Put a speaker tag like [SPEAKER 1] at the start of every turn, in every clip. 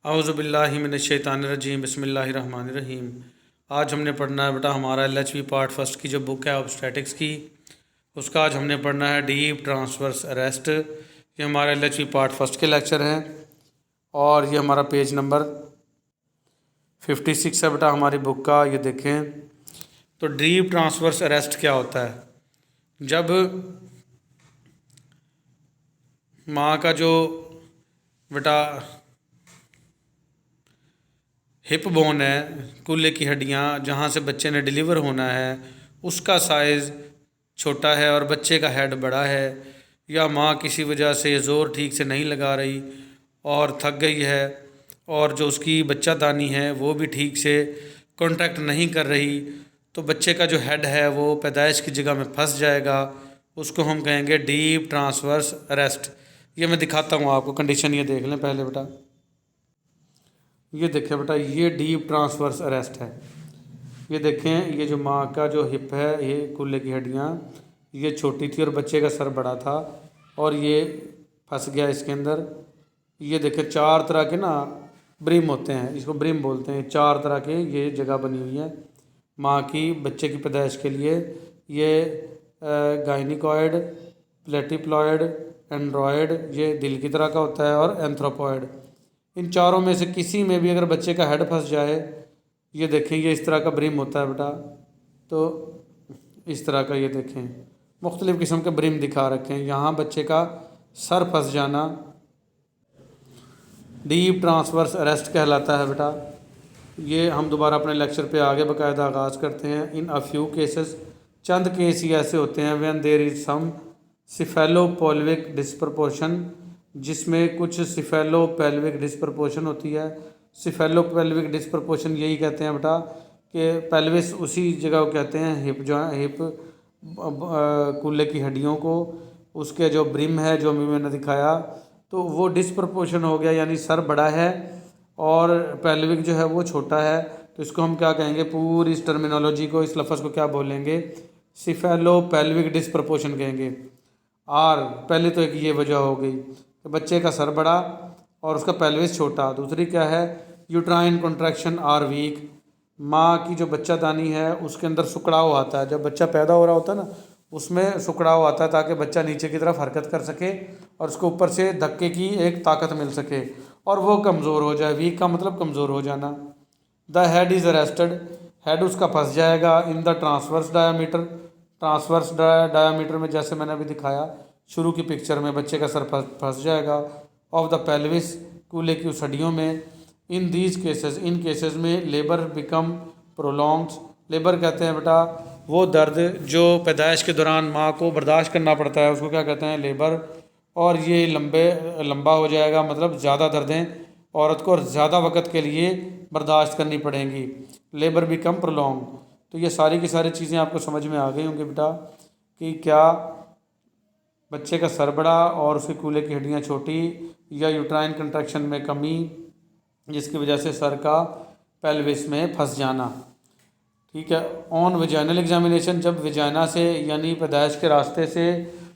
[SPEAKER 1] औज़ुबिल्लाहिमिनश्शैतानिर्रजीम बिस्मिल्लाहिर्रहमानिर्रहीम। आज हमने पढ़ना है बेटा हमारा LHV पार्ट फर्स्ट की जो बुक है ऑब्स्टेटिक्स की, उसका आज हमने पढ़ना है डीप ट्रांसवर्स अरेस्ट। ये हमारा LHV पार्ट फर्स्ट के लेक्चर हैं और ये हमारा पेज नंबर 56 है बेटा हमारी बुक का। ये देखें तो डीप ट्रांसवर्स अरेस्ट क्या होता है। जब माँ का जो बेटा हिप बोन है, कूल्हे की हड्डियाँ जहाँ से बच्चे ने डिलीवर होना है, उसका साइज़ छोटा है और बच्चे का हेड बड़ा है, या माँ किसी वजह से ज़ोर ठीक से नहीं लगा रही और थक गई है और जो उसकी बच्चादानी है वो भी ठीक से कॉन्टैक्ट नहीं कर रही, तो बच्चे का जो हेड है वो पैदाइश की जगह में फंस जाएगा। उसको हम कहेंगे डीप ट्रांसवर्स अरेस्ट। ये मैं दिखाता हूँ आपको कंडीशन, ये देख लें पहले बेटा। ये देखें बेटा, ये डीप ट्रांसवर्स अरेस्ट है। ये देखें, ये जो माँ का जो हिप है, ये कूल्हे की हड्डियाँ ये छोटी थी और बच्चे का सर बड़ा था और ये फंस गया इसके अंदर। ये देखें, चार तरह के ना ब्रिम होते हैं, इसको ब्रिम बोलते हैं। चार तरह के ये जगह बनी हुई है माँ की बच्चे की पैदाइश के लिए। ये गायनिकॉइड, प्लेटिप्लॉइड, एंड्रॉयड, ये दिल की तरह का होता है, और एंथ्रोपॉइड। इन चारों में से किसी में भी अगर बच्चे का हेड फंस जाए, ये देखें ये इस तरह का ब्रिम होता है बेटा, तो इस तरह का ये देखें मुख्तलिफ़ किस्म के ब्रिम दिखा रखे हैं। यहाँ बच्चे का सर फंस जाना डीप ट्रांसवर्स अरेस्ट कहलाता है बेटा। ये हम दोबारा अपने लेक्चर पे आगे बाकायदा आगाज़ करते हैं। इन अ फ्यू केसेस, चंद केस ही ऐसे होते हैं, when there is some cephalopelvic disproportion, जिसमें कुछ सिफेलोपेल्विक डिस्प्रपोर्शन होती है। सिफेलोपेल्विक डिस्प्रपोर्शन यही कहते हैं बेटा कि पेल्विस उसी जगह को कहते हैं, हिप जो है, हिप कूल्हे की हड्डियों को, उसके जो ब्रिम है जो अभी मैंने दिखाया, तो वो डिस्प्रपोर्शन हो गया, यानी सर बड़ा है और पेल्विक जो है वो छोटा है। तो इसको हम क्या कहेंगे, पूरी इस टर्मिनोलॉजी को, इस लफ्ज़ को क्या बोलेंगे, सिफेलोपेल्विक डिस्प्रपोर्शन कहेंगे। और पहले तो एक ये वजह हो गई कि बच्चे का सर बड़ा और उसका पेल्विस छोटा। दूसरी क्या है, यूट्राइन कॉन्ट्रैक्शन आर वीक, माँ की जो बच्चादानी है उसके अंदर सुकड़ाव आता है। जब बच्चा पैदा हो रहा होता है ना, उसमें सुकड़ाव आता है ताकि बच्चा नीचे की तरफ हरकत कर सके और उसको ऊपर से धक्के की एक ताकत मिल सके और वो कमज़ोर हो जाए। वीक का मतलब कमज़ोर हो जाना। The head is arrested, head उसका फंस जाएगा in the transverse diameter, transverse diameter में, जैसे मैंने अभी दिखाया शुरू की पिक्चर में, बच्चे का सर फंस जाएगा ऑफ द पेल्विस, कूल्हे की उस हड्डियों में। In these cases, in cases में लेबर बिकम प्रोलॉन्ग्ड, लेबर कहते हैं बेटा वो दर्द जो पैदाइश के दौरान माँ को बर्दाश्त करना पड़ता है, उसको क्या कहते हैं, लेबर। और ये लंबा हो जाएगा, मतलब ज़्यादा दर्दें औरत को ज़्यादा वक्त के लिए बर्दाश्त करनी पड़ेंगी। Labour become prolong. तो ये सारी की सारी चीज़ें आपको समझ में आ गई होंगी बेटा कि क्या बच्चे का सर बड़ा और उसके कूल्हे की हड्डियाँ छोटी, या यूट्राइन कंट्रैक्शन में कमी जिसकी वजह से सर का पेल्विस में फंस जाना। ठीक है। ऑन विजाइनल एग्जामिनेशन, जब विजाइना से यानी पैदाइश के रास्ते से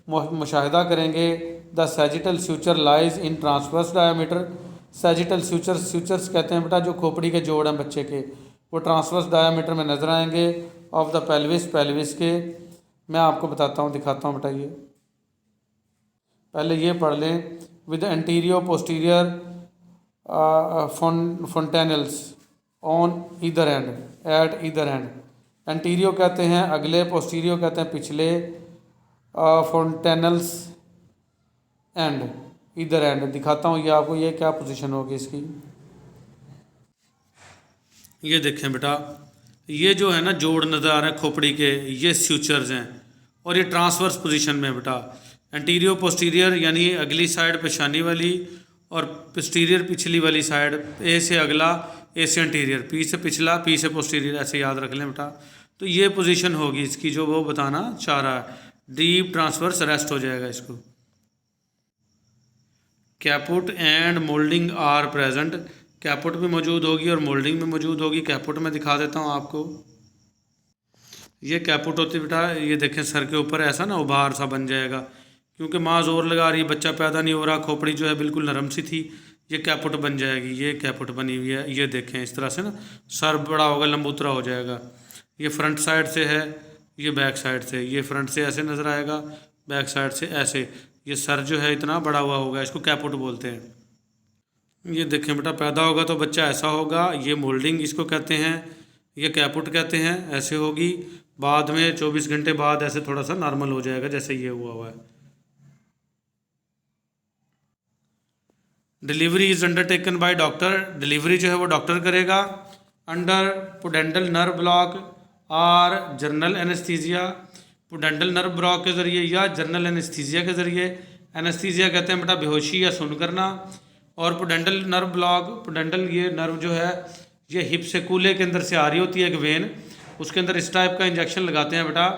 [SPEAKER 1] मुशाहिदा करेंगे, the sagittal suture lies in transverse diameter. Sagittal sutures कहते हैं बेटा जो खोपड़ी के जोड़ हैं बच्चे के, वो ट्रांसवर्स डायामीटर में नज़र आएंगे ऑफ द पेल्विस, पेल्विस के। मैं आपको बताता हूँ, दिखाता हूँ बेटा। ये पहले ये पढ़ लें, with anterior posterior fontanels on either end, at either end. Anterior कहते हैं अगले, पोस्टीरियो कहते हैं पिछले, फोंटेनल्स एंड, ईदर एंड। दिखाता हूँ ये आपको, ये क्या पोजीशन होगी इसकी। ये देखें बेटा, ये जो है ना जोड़ नज़र आ रहे हैं खोपड़ी के, ये स्यूचर्स हैं और ये ट्रांसवर्स पोजीशन में बेटा। एंटीरियो पोस्टीरियर यानी अगली साइड पेशानी वाली, और पोस्टीरियर पिछली वाली साइड। ए से अगला, ए से एंटीरियर, पी से पिछला, पी से पोस्टीरियर, ऐसे याद रख लें बेटा। तो ये पोजीशन होगी इसकी जो वो बताना चाह रहा है। डीप ट्रांसवर्स अरेस्ट हो जाएगा इसको। Caput and moulding are present, caput भी मौजूद होगी और मोल्डिंग भी मौजूद होगी। कैपुट में दिखा देता हूँ आपको। ये कैपुट होती बेटा, ये देखें सर के ऊपर ऐसा ना उभार सा बन जाएगा, क्योंकि माँ ज़ोर लगा रही है, बच्चा पैदा नहीं हो रहा, खोपड़ी जो है बिल्कुल नरम सी थी, ये कैपुट बन जाएगी, ये कैपुट बनी हुई है। ये देखें इस तरह से ना, सर बड़ा होगा, लंबूतरा हो जाएगा। ये फ्रंट साइड से है, ये बैक साइड से। ये फ्रंट से ऐसे नज़र आएगा, बैक साइड से ऐसे। ये सर जो है इतना बड़ा हुआ होगा, इसको कैपुट बोलते हैं। ये देखें बेटा, पैदा होगा तो बच्चा ऐसा होगा, ये मोल्डिंग इसको कहते हैं, ये कैपुट कहते हैं, ऐसे होगी। बाद में 24 घंटे बाद ऐसे थोड़ा सा नॉर्मल हो जाएगा, जैसे ये हुआ है। Delivery is undertaken by doctor, delivery जो है वो डॉक्टर करेगा। अंडर पुडेंटल नर्व ब्लॉक और जनरल एनेस्थीसिया, पुडेंटल नर्व ब्लॉक के ज़रिए या जनरल एनेस्थीसिया के ज़रिए। एनेस्थीसिया कहते हैं बेटा बेहोशी या सुन करना। और पुडेंटल नर्व ब्लॉक, पुडेंटल ये नर्व जो है ये हिप से कूल्हे के अंदर से आ रही होती है एक वेन, उसके अंदर इस टाइप का इंजेक्शन लगाते हैं बेटा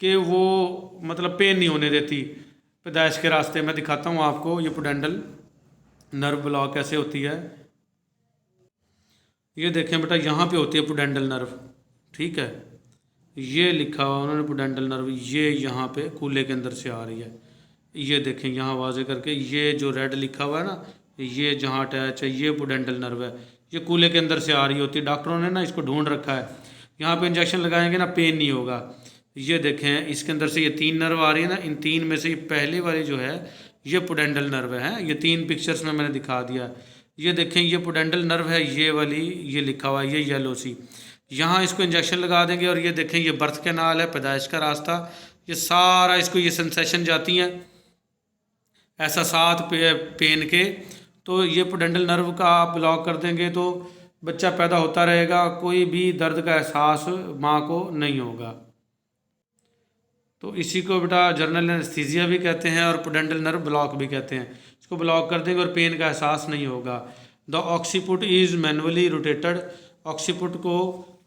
[SPEAKER 1] कि वो मतलब पेन नहीं होने देती पैदाइश के रास्ते। मैं दिखाता हूँ आपको, ये पुडेंटल नर्व ब्लॉक कैसे होती है। ये देखें बेटा, यहाँ पे होती है पुडेंटल नर्व, ठीक है। ये लिखा हुआ उन्होंने पुडेंटल नर्व, ये यहाँ पे कूल्हे के अंदर से आ रही है। ये देखें यहाँ वाजे करके, ये जो रेड लिखा हुआ है ना, ये जहाँ अटैच है ये पुडेंटल नर्व है, ये कूल्हे के अंदर से आ रही होती है। डॉक्टरों ने ना इसको ढूंढ रखा है, यहाँ पे इंजेक्शन लगाएंगे ना पेन नहीं होगा। ये देखें इसके अंदर से ये 3 नर्व आ रही है ना, इन 3 में से ये पहले वाली जो है ये पुडेंटल नर्व है। ये 3 पिक्चर्स में मैंने दिखा दिया। ये देखें ये पुडेंटल नर्व है, ये वाली, ये लिखा हुआ है ये येलो सी। यहाँ इसको इंजेक्शन लगा देंगे और ये देखें ये बर्थ कैनाल है, पैदाइश का रास्ता। ये सारा इसको ये सेंसेशन जाती हैं ऐसा साथ पेन के, तो ये पुडेंटल नर्व का आप ब्लॉक कर देंगे तो बच्चा पैदा होता रहेगा, कोई भी दर्द का एहसास माँ को नहीं होगा। तो इसी को बेटा जनरल एनेस्थीसिया भी कहते हैं और पुडेंटल नर्व ब्लॉक भी कहते हैं। इसको ब्लॉक कर देंगे और पेन का एहसास नहीं होगा। The occiput is manually rotated, occiput को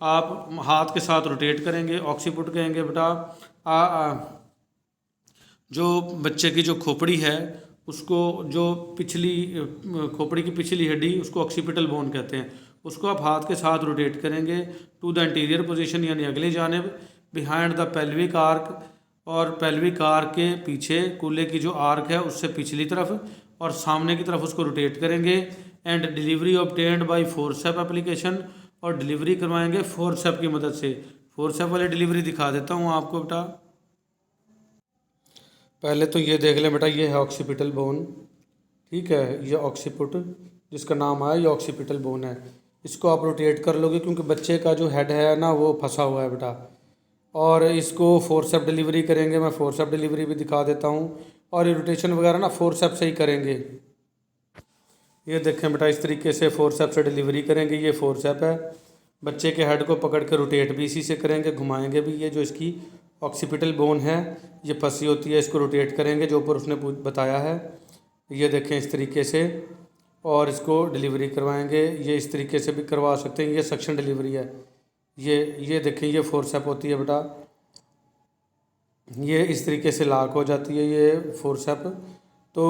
[SPEAKER 1] आप हाथ के साथ रोटेट करेंगे। ऑक्सीपुट कहेंगे बेटा जो बच्चे की जो खोपड़ी है उसको, जो पिछली खोपड़ी की पिछली हड्डी, उसको ऑक्सीपिटल बोन कहते हैं। उसको आप हाथ के साथ रोटेट करेंगे टू द इंटीरियर पोजीशन, यानी अगली जानिब, बिहाइंड द पेल्विक आर्क, और पेल्विक आर्क के पीछे कूल्हे की जो आर्क है उससे पिछली तरफ और सामने की तरफ उसको रोटेट करेंगे। And delivery obtained by forceps application, और डिलीवरी करवाएंगे फोर्सेप की मदद से। फोर्सेप वाली डिलीवरी दिखा देता हूँ आपको बेटा। पहले तो ये देख लें बेटा, ये है ऑक्सीपिटल बोन, ठीक है। ये ऑक्सीपुट जिसका नाम आया, ये ऑक्सीपिटल बोन है। इसको आप रोटेट कर लोगे क्योंकि बच्चे का जो हेड है ना वो फंसा हुआ है बेटा। और इसको फोर्सेप डिलीवरी करेंगे, मैं फोर्सेप डिलीवरी भी दिखा देता हूँ। और ये रोटेशन वगैरह ना फोर्सेप से ही करेंगे। ये देखें बेटा, इस तरीके से फोर्सेप से डिलीवरी करेंगे। ये फोर्सेप है, बच्चे के हेड को पकड़ के रोटेट भी इसी से करेंगे, घुमाएंगे भी। ये जो इसकी ऑक्सीपिटल बोन है ये फंसी होती है, इसको रोटेट करेंगे जो ऊपर उसने बताया है। ये देखें इस तरीके से, और इसको डिलीवरी करवाएंगे। ये इस तरीके से भी करवा सकते हैं, ये सक्शन डिलीवरी है। ये देखें, ये फोर्सेप होती है बेटा, ये इस तरीके से लॉक हो जाती है ये फोर्सेप। तो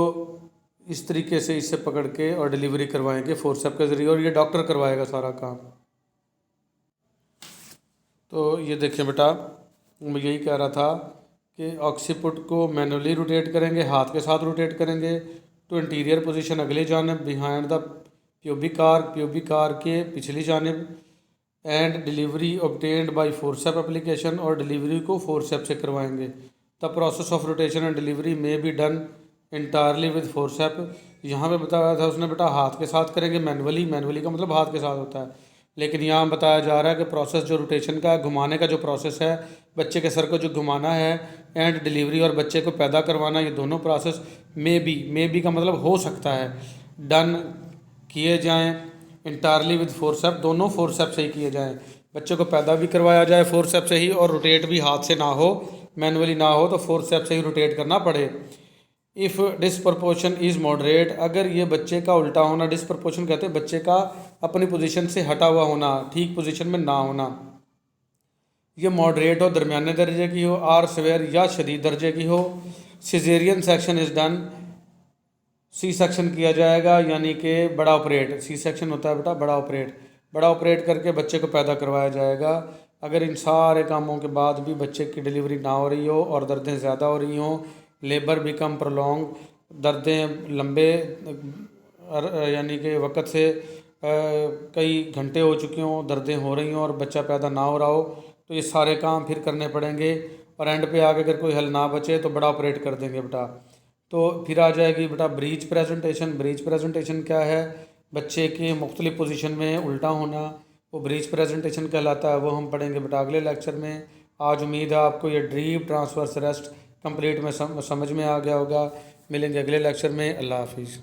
[SPEAKER 1] इस तरीके से इससे पकड़ के और डिलीवरी करवाएंगे फोर्सेप के ज़रिए, और ये डॉक्टर करवाएगा सारा काम। तो ये देखें बेटा, मैं यही कह रहा था कि ऑक्सीपुट को मैनुअली रोटेट करेंगे, हाथ के साथ रोटेट करेंगे तो इंटीरियर पोजीशन अगली जानिब, बिहाइंड द प्यूबिक आर्क के पिछली जानिब। And delivery obtained by forceps application, और डिलीवरी को फोर्सेप से करवाएंगे। The process of rotation and delivery may be done entirely with forceps. यहाँ पे बताया था उसने बेटा हाथ के साथ करेंगे मैनुअली, मैनुअली का मतलब हाथ के साथ होता है, लेकिन यहाँ बताया जा रहा है कि प्रोसेस जो रोटेशन का है, घुमाने का जो प्रोसेस है, बच्चे के सर को जो घुमाना है, एंड डिलीवरी और बच्चे को पैदा करवाना, ये दोनों प्रोसेस मे बी का मतलब हो सकता है, डन किए जाएँ इंटायरली विद फोर्सेप, दोनों फोर्सेप से ही किए जाएँ। बच्चे को पैदा भी करवाया जाए फोर्सेप से ही, और रोटेट भी हाथ से ना हो, मैनुअली ना हो तो फोर्सेप से ही रोटेट करना पड़े। इफ़ डिसप्रपोर्शन इज़ मॉडरेट, अगर ये बच्चे का उल्टा होना, डिसप्रपोर्शन कहते हैं बच्चे का अपनी पोजीशन से हटा हुआ होना, ठीक पोजीशन में ना होना, ये मॉडरेट हो, दरमियाने दर्जे की हो, आर सवेयर या शदीद दर्जे की हो। Caesarean section is done, C section किया जाएगा, यानी कि बड़ा ऑपरेट, सी सेक्शन होता है बेटा बड़ा ऑपरेट करके बच्चे को पैदा करवाया जाएगा। अगर इन सारे कामों के बाद भी बच्चे की डिलीवरी ना हो रही हो और दर्दें ज़्यादा हो रही हों, लेबर बिकम प्रोलॉन्ग, दर्दें लंबे यानी कि वक़्त से कई घंटे हो चुके हों, दर्दें हो रही हों और बच्चा पैदा ना हो रहा हो, तो ये सारे काम फिर करने पड़ेंगे और एंड पे आके अगर कोई हल ना बचे तो बड़ा ऑपरेट कर देंगे बेटा। तो फिर आ जाएगी बेटा ब्रीच प्रेजेंटेशन। ब्रीच प्रेजेंटेशन क्या है? बच्चे के मुख्तलिफ पोजीशन में उल्टा होना, वो ब्रीच प्रेजेंटेशन कहलाता है। वो हम पढ़ेंगे बेटा अगले लेक्चर में। आज उम्मीद है आपको ये ड्रीप ट्रांसवर्स रेस्ट कंप्लीट में समझ में आ गया होगा। मिलेंगे अगले लेक्चर में। अल्लाह हाफिज़।